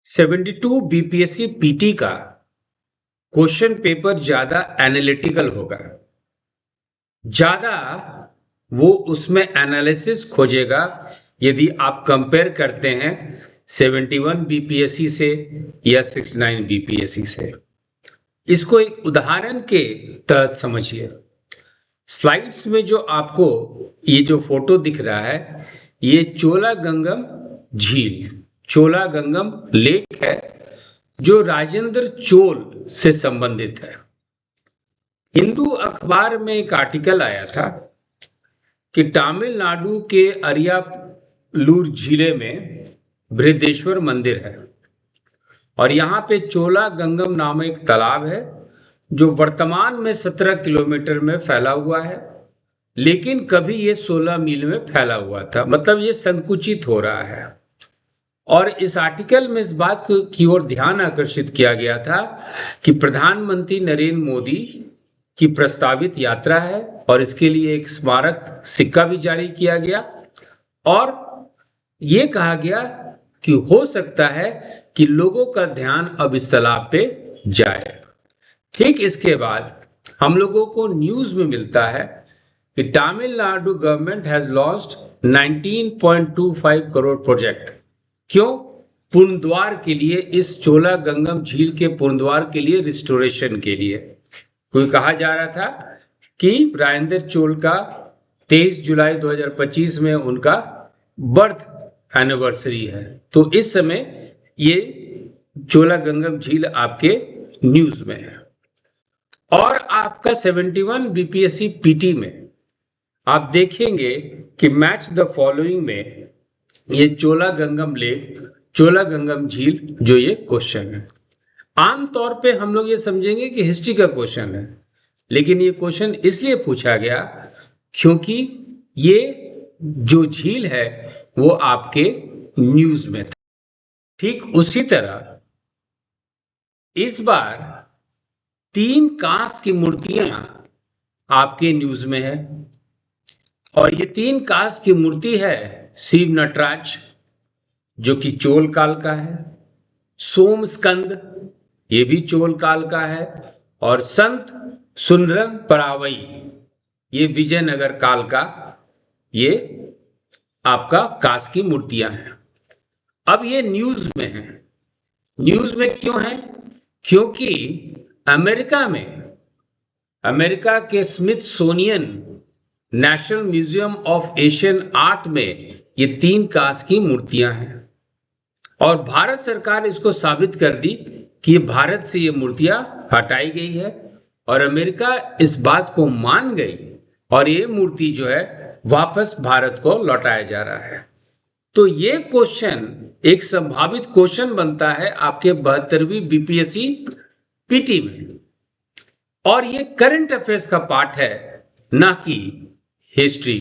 72 BPSC PT का question paper ज्यादा analytical होगा, ज्यादा वो उसमें एनालिसिस खोजेगा। यदि आप कंपेयर करते हैं 71 बीपीएससी से या 69 बीपीएससी से, इसको एक उदाहरण के तहत समझिए। स्लाइड्स में जो आपको ये जो फोटो दिख रहा है, ये चोलागंगम झील, चोलागंगम लेक है, जो राजेंद्र चोल से संबंधित है। हिंदू अखबार में एक आर्टिकल आया था कि तमिलनाडु के अरियालूर जिले में बृहदेश्वर मंदिर है और यहाँ पे चोलागंगम नामक एक तालाब है जो वर्तमान में 17 किलोमीटर में फैला हुआ है, लेकिन कभी ये 16 मील में फैला हुआ था, मतलब ये संकुचित हो रहा है। और इस आर्टिकल में इस बात की ओर ध्यान आकर्षित किया गया था कि प्रधानमंत्री नरेंद्र मोदी की प्रस्तावित यात्रा है और इसके लिए एक स्मारक सिक्का भी जारी किया गया और ये कहा गया कि हो सकता है कि लोगों का ध्यान अब इस तालाब पे जाए। ठीक इसके बाद हम लोगों को न्यूज में मिलता है कि Tamil Nadu government has launched 19.25 crore project. क्यों? पुनर्द्वार के लिए, इस चोलागंगम झील के पुनर्द्वार के लिए, रिस्टोरेशन के लिए। कोई कहा जा रहा था कि राजेंद्र चोल का 23 जुलाई 2025 में उनका बर्थ एनिवर्सरी है, तो इस समय ये चोलागंगम झील आपके न्यूज में है। और आपका 71 बीपीएससी पीटी में आप देखेंगे कि मैच द फॉलोइंग में ये चोलागंगम लेक, चोलागंगम झील जो ये क्वेश्चन है, आमतौर पे हम लोग ये समझेंगे कि हिस्ट्री का क्वेश्चन है, लेकिन ये क्वेश्चन इसलिए पूछा गया क्योंकि ये जो झील है वो आपके न्यूज में था। ठीक उसी तरह इस बार 3 कांस की मूर्तियां आपके न्यूज में है और ये 3 कांस की मूर्ति है शिव नटराज जो कि चोल काल का है, सोम स्कंद ये भी चोल काल का है, और संत सुंदरम परावई ये विजयनगर काल का ये आपका कांस की मूर्तियां हैं। अब ये न्यूज में है। न्यूज में क्यों है? क्योंकि अमेरिका के Smithsonian national museum of Asian art में ये 3 कांस की मूर्तियां हैं और भारत सरकार इसको साबित कर दी कि भारत से ये मूर्तियां हटाई गई है और अमेरिका इस बात को मान गई और ये मूर्ति जो है वापस भारत को लौटाया जा रहा है। तो ये क्वेश्चन एक संभावित क्वेश्चन बनता है आपके 72वीं बीपीएससी पीटी में, और ये करंट अफेयर्स का पार्ट है, ना कि हिस्ट्री।